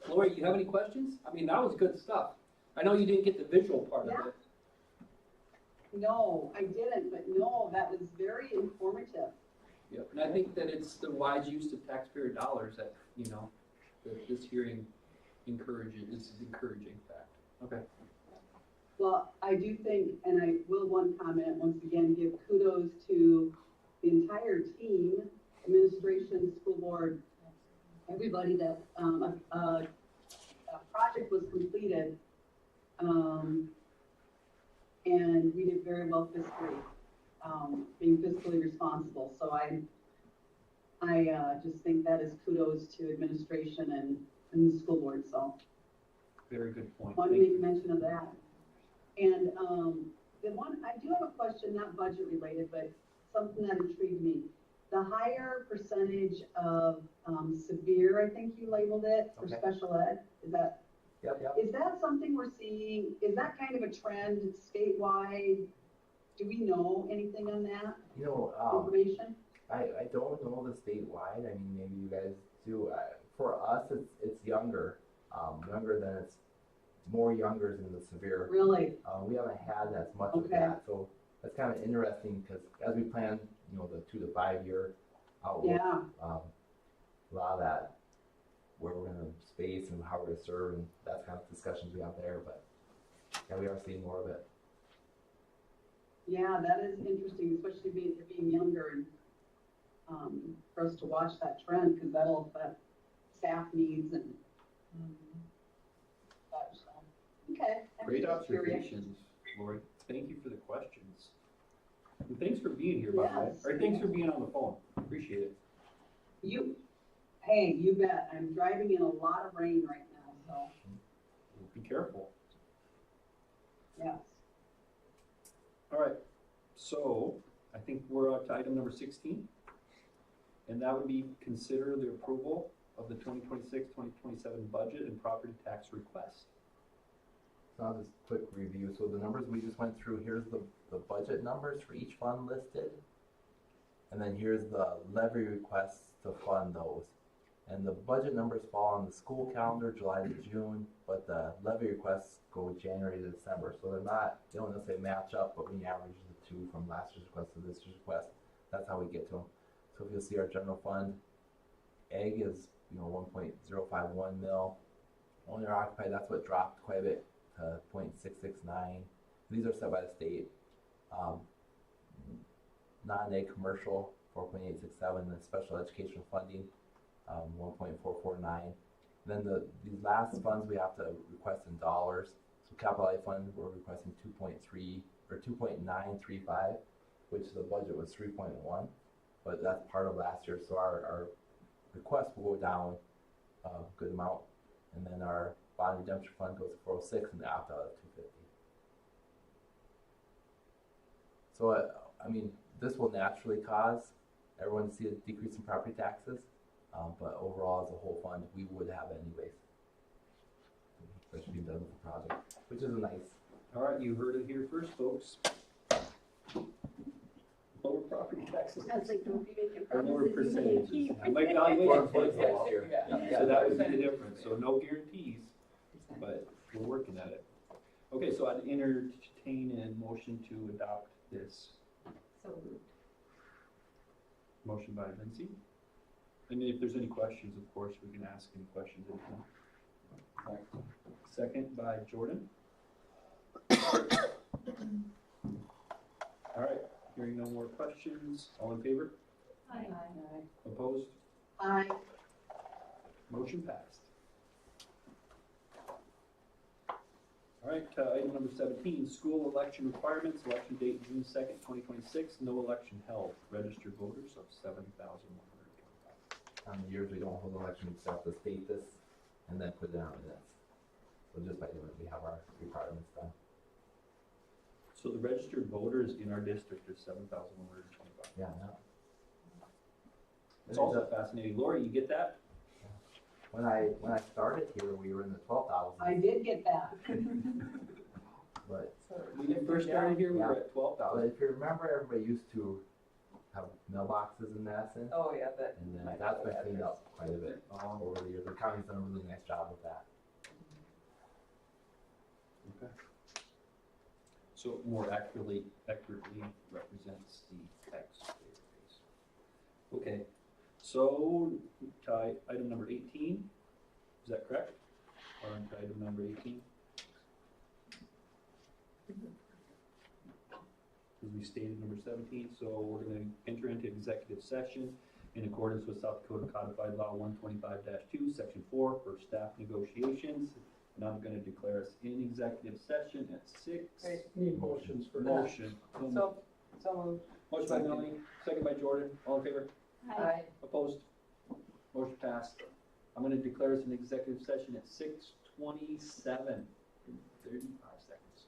Lori, you have any questions? I mean, that was good stuff. I know you didn't get the visual part of it. No, I didn't, but no, that was very informative. Yep, and I think that it's the wise use of taxpayer dollars that, that this hearing is encouraging fact. Okay. Well, I do think, and I will one comment, once again, give kudos to the entire team, administration, school board, everybody that, a project was completed, and we did very well fiscally, being fiscally responsible. So I just think that is kudos to administration and the school board, so Very good point. want to Thank make you. mention of that. And, the one, I do have a question, not budget related, but something that intrigued me. The higher percentage of, severe, I think you labeled it, for Okay. special ed, Yep, yep. is that something we're seeing, is that kind of a trend statewide? Do we know anything on that You know, information? I don't know the statewide. I mean, maybe you guys do. For us, it's younger, younger than it's more younger than the severe. Really? We haven't had as much of Okay. that, so that's kind of interesting because as we plan, you know, the 2 to 5 year outlook, Yeah, a lot of that where we're gonna space and how we're gonna serve, and that's kind of discussions we have there. But yeah, we are seeing more of it. yeah, that is interesting, especially being younger and, for us to watch that trend, because that'll affect staff needs and such, so. Okay. I'm Great just curious. observations, Lori. Thank you for the questions. And thanks for being here, by the way. Yes. Or thanks for being on the phone. Appreciate it. Hey, you bet. I'm driving in a lot of rain right now, so, Be careful. yes. All right, so I think we're up to item number 16. And that would be consider the approval of the 2026-2027 budget and property tax request. So I'll just quick review. So the numbers we just went through, here's the budget numbers for each fund listed. And then here's the levy requests to fund those. And the budget numbers fall on the school calendar, July to June, but the levy requests go January to December. So they don't necessarily match up, but when you average the two from last year's request to this year's request, that's how we get to them. So if you'll see our general fund, ag is, 1.051 mil. Owner occupied, that's what dropped quite a bit to 0.669. These are set by the state. Non-ag commercial, 4.867, and special educational funding, 1.449. Then these last funds we have to request in dollars. So capital outlay fund, we're requesting 2.3 or 2.935, which the budget was 3.1, but that's part of last year. So our request will go down a good amount, and then our bond redemption fund goes to 406, and the opt out of 250. So this will naturally cause everyone to see a decrease in property taxes, but overall as a whole fund, we would have anyways. Especially being done with the project, which is nice. All right, you heard it here first, folks. Lower property taxes. I was like, don't be making Or lower promises you percentages. can't keep. My valuation For takes next year. So that would be the difference. So no guarantees, but we're working at it. Okay, so I'd entertain a motion to adopt this. So moved. Motion by Lindsay. And if there's any questions, of course, we can ask any questions anytime. Second by Jordan. All right, hearing no more questions, all in favor? Aye. Opposed? Aye. Motion passed. All right, item number 17, school election requirements, election date June 2nd, 2026, no election held. Registered voters of 7,125. Years we don't hold elections, we have to state this and then put it out in minutes. So just by doing it, we have our requirements done. So the registered voters in our district is 7,125. Yeah, no. It's also fascinating. Lori, you get that? When I started here, we were in the 12,000. I did get that. But When you first started here, we were at 12,000. if you remember, everybody used to have mailboxes in Madison, Oh, yeah, but. and then that's been cleaned up quite a bit over the years. The county's done a really nice job with that. Okay. So it more accurately represents the tax database. Okay, so item number 18, is that correct? Or on to item number 18? As we stated, number 17, so we're going to enter into executive session in accordance with South Dakota Codified Law 125-2, Section 4 for staff negotiations. And I'm going to declare us in executive session at 6. Right. Need motions for that. Motion. So moved. Motion by Melanie, second by Jordan. All in favor? Aye. Opposed? Motion passed. I'm going to declare us in executive session at 6:27 in 35 seconds.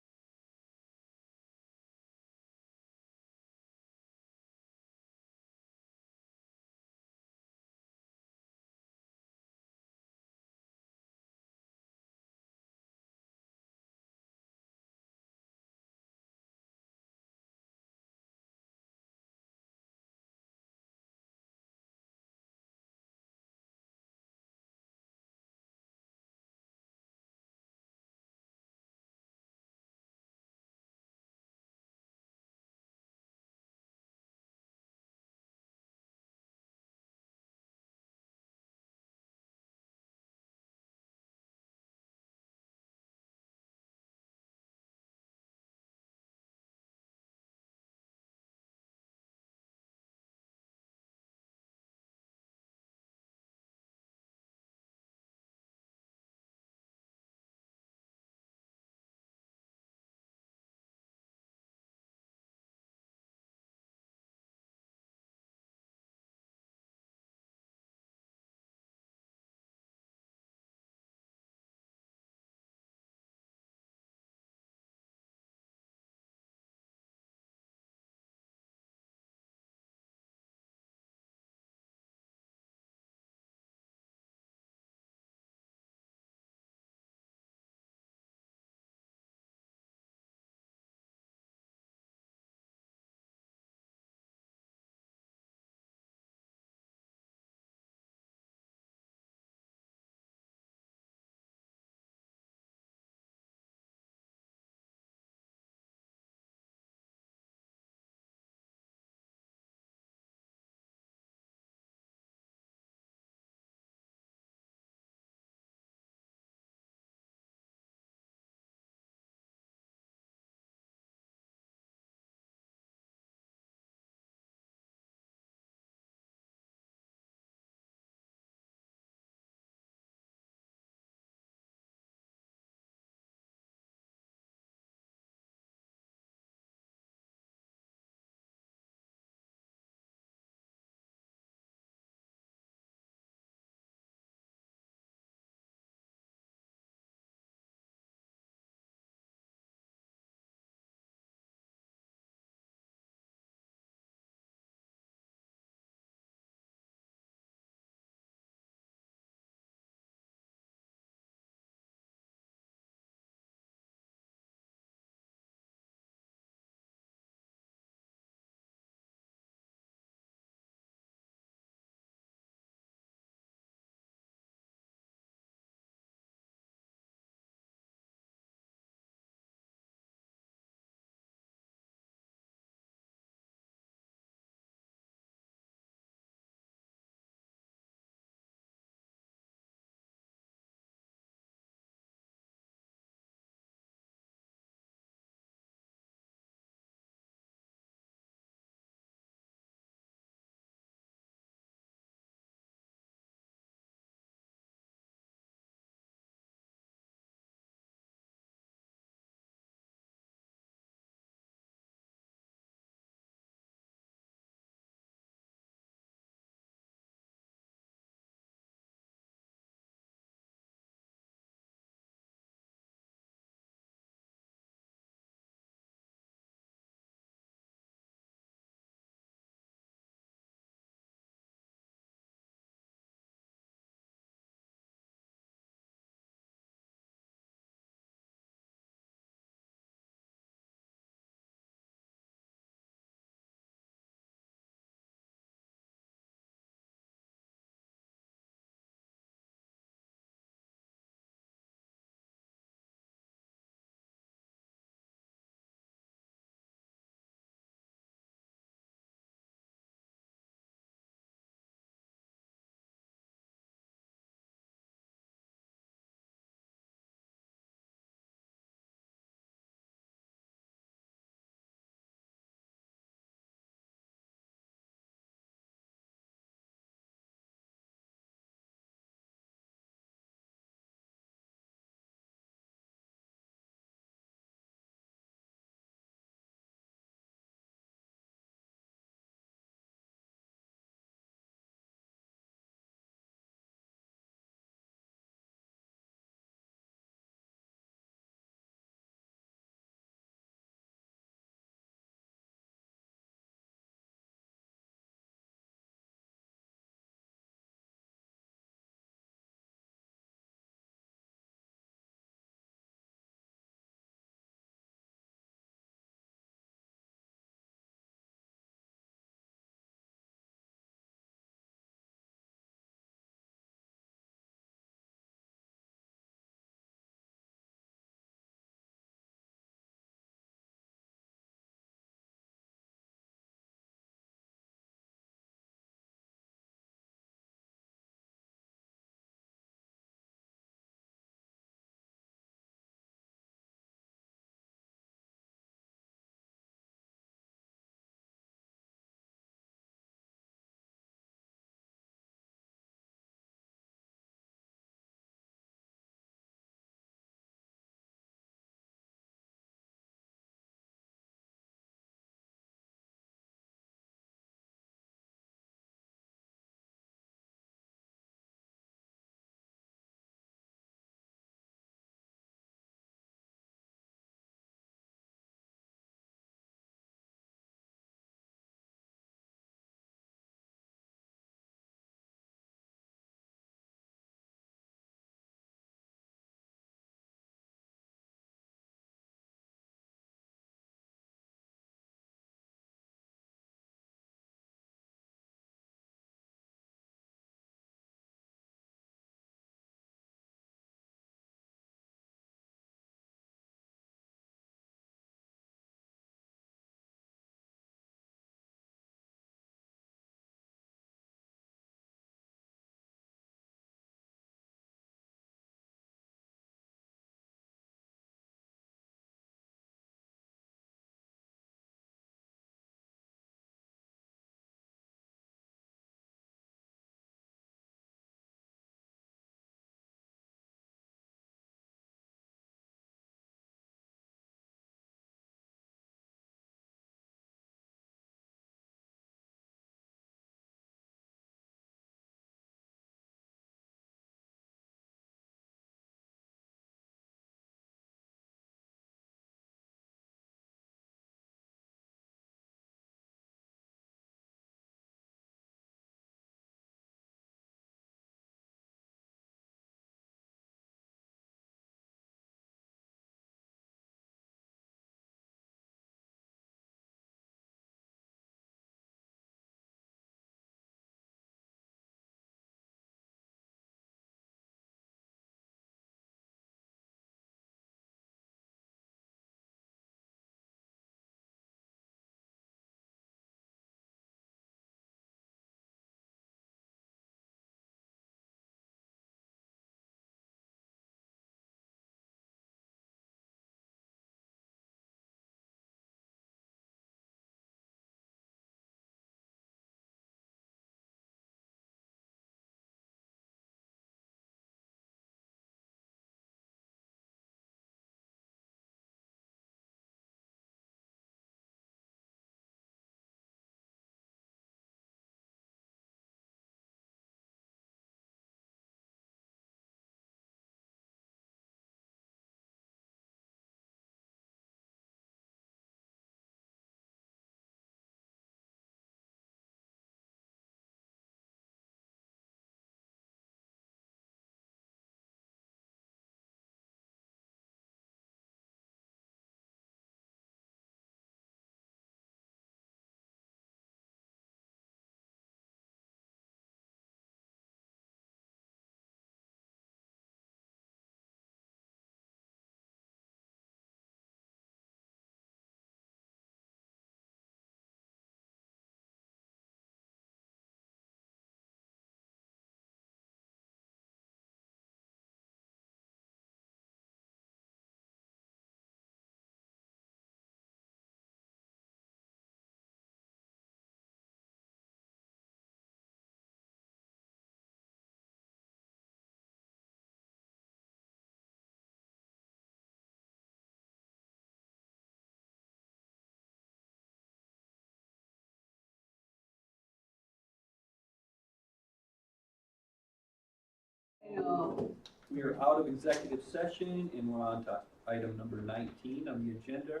No. We are out of executive session and we're on to item number 19 on the agenda.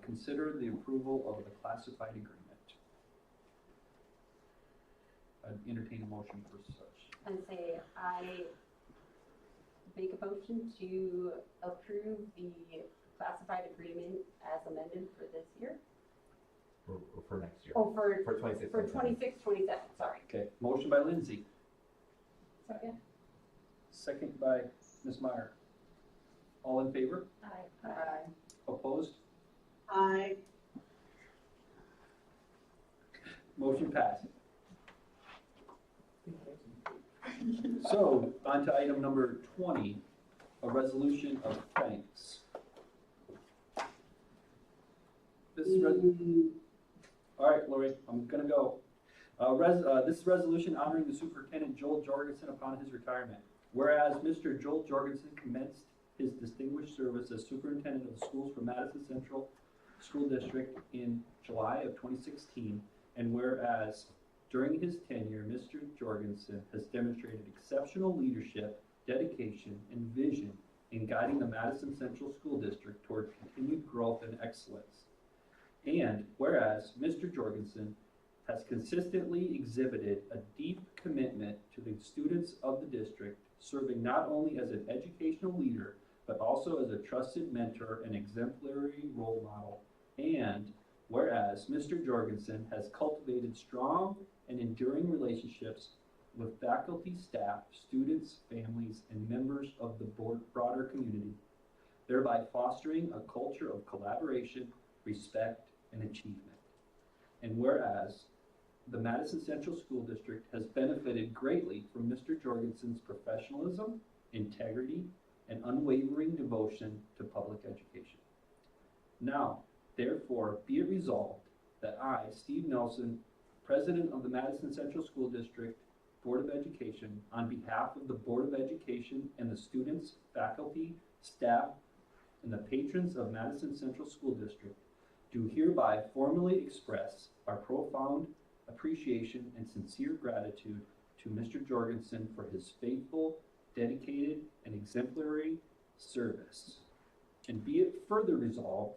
Consider the approval of the classified agreement. I'd entertain a motion for such. And say, I make a motion to approve the classified agreement as amended for this year. Or for next year. Oh, for For 26. 26, 27, sorry. Okay, motion by Lindsay, Second? second by Ms. Meyer. All in favor? Aye. Aye. Opposed? Aye. Motion passed. So, on to item number 20, a resolution of thanks. All right, Lori, I'm gonna go. This resolution honoring the Superintendent Joel Jorgensen upon his retirement. Whereas Mr. Joel Jorgensen commenced his distinguished service as Superintendent of the Schools for Madison Central School District in July of 2016, and whereas during his tenure, Mr. Jorgensen has demonstrated exceptional leadership, dedication, and vision in guiding the Madison Central School District toward continued growth and excellence. And whereas Mr. Jorgensen has consistently exhibited a deep commitment to the students of the district, serving not only as an educational leader, but also as a trusted mentor and exemplary role model. And whereas Mr. Jorgensen has cultivated strong and enduring relationships with faculty, staff, students, families, and members of the broader community, thereby fostering a culture of collaboration, respect, and achievement. And whereas the Madison Central School District has benefited greatly from Mr. Jorgensen's professionalism, integrity, and unwavering devotion to public education. Now, therefore, be it resolved that I, Steve Nelson, President of the Madison Central School District Board of Education, on behalf of the Board of Education and the students, faculty, staff, and the patrons of Madison Central School District, do hereby formally express our profound appreciation and sincere gratitude to Mr. Jorgensen for his faithful, dedicated, and exemplary service. And be it further resolved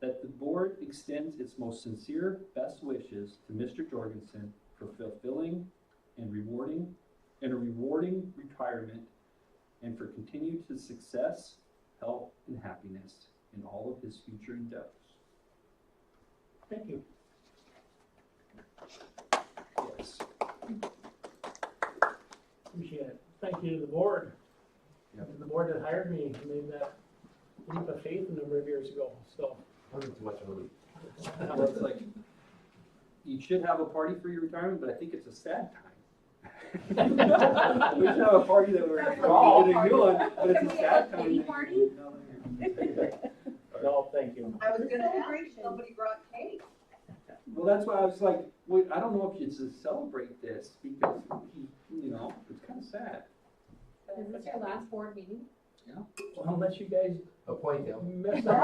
that the board extends its most sincere best wishes to Mr. Jorgensen for fulfilling and a rewarding retirement, and for continued success, health, and happiness in all of his future endeavors. Thank you. Yes. Appreciate it. Thank you to the board. Yep. The board that hired me made that leap of faith a number of years ago, so. Wasn't too much of a leap. Well, it's like, you should have a party for your retirement, but I think it's a sad time. We should have a party that we're getting a new one, but it's a sad time. Party? No, thank you. I was gonna ask, somebody brought cake. Well, that's why I was like, wait, I don't know if you should celebrate this, because, it's kind of sad. Is this your last board meeting? Well, unless you guys Appoint him. mess up.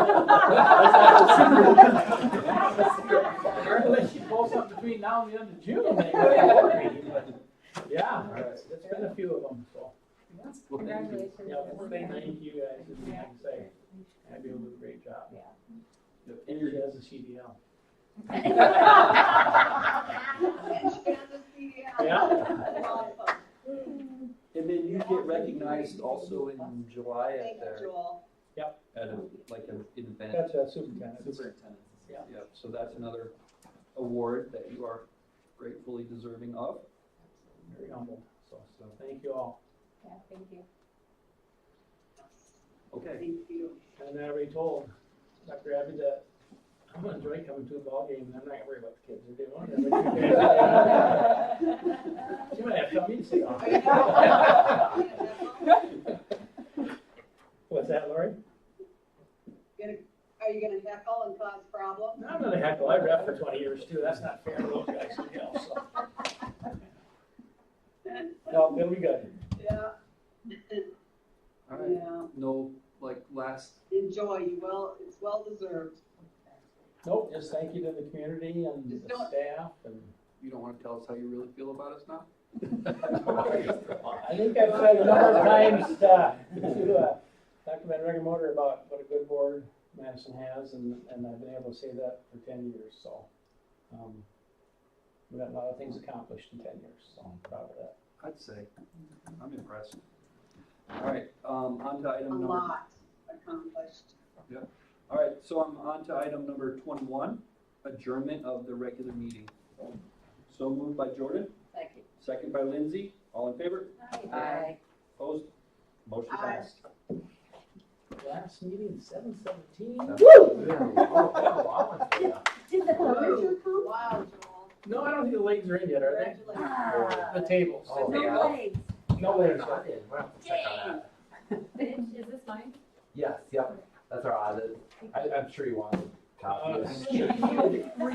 Or unless you pull something between now and the end of June, maybe. Yeah, it's been a few of them, so. Congratulations. Yeah, thank you guys, and like I say, Abby will do a great job. Yeah. And she has a CDL. And she got the CDL. Yeah. And then you get recognized also in July Thank at you, Joel. an event. That's a superintendent. Superintendent. Yeah. Yep, so that's another award that you are gratefully deserving of. Very humbled, so thank you all. Yeah, thank you. Okay. Thank you. And I already told Dr. Abby that I'm gonna enjoy coming to a ball game, and I'm not gonna worry about the kids are doing. She might have to tell me to stay on. What's that, Lori? Are you gonna heckle and cause problems? No, I'm gonna heckle. I ref for 20 years too. That's not fair to those guys, so. No, it'll be good. Yeah. All right. Yeah. No, last, Enjoy, it's well deserved. Nope, just thank you to the community and Just the don't- staff and. you don't want to tell us how you really feel about us now? I think I've said a number of times, to Dr. Van Regenmotor about what a good board Madison has, and I've been able to say that for 10 years, so. We've got a lot of things accomplished in 10 years, so I'm proud of that. I'd say, I'm impressed. All right, on to item A number. lot accomplished. All right, so I'm on to item number 21, adjournment of the regular meeting. So moved by Jordan, Second. second by Lindsay. All in favor? Aye. Opposed? Motion Aye. passed. Last meeting, 7:17. Did the Where's your vote? come? Wow, Joel. No, I don't think the legs are in yet, are they? Congratulations. The tables. Oh, No yeah. legs. No legs. We'll have to check on that. Is this mine? Yes, yep, that's our audit. I'm sure you want a copy. Uh,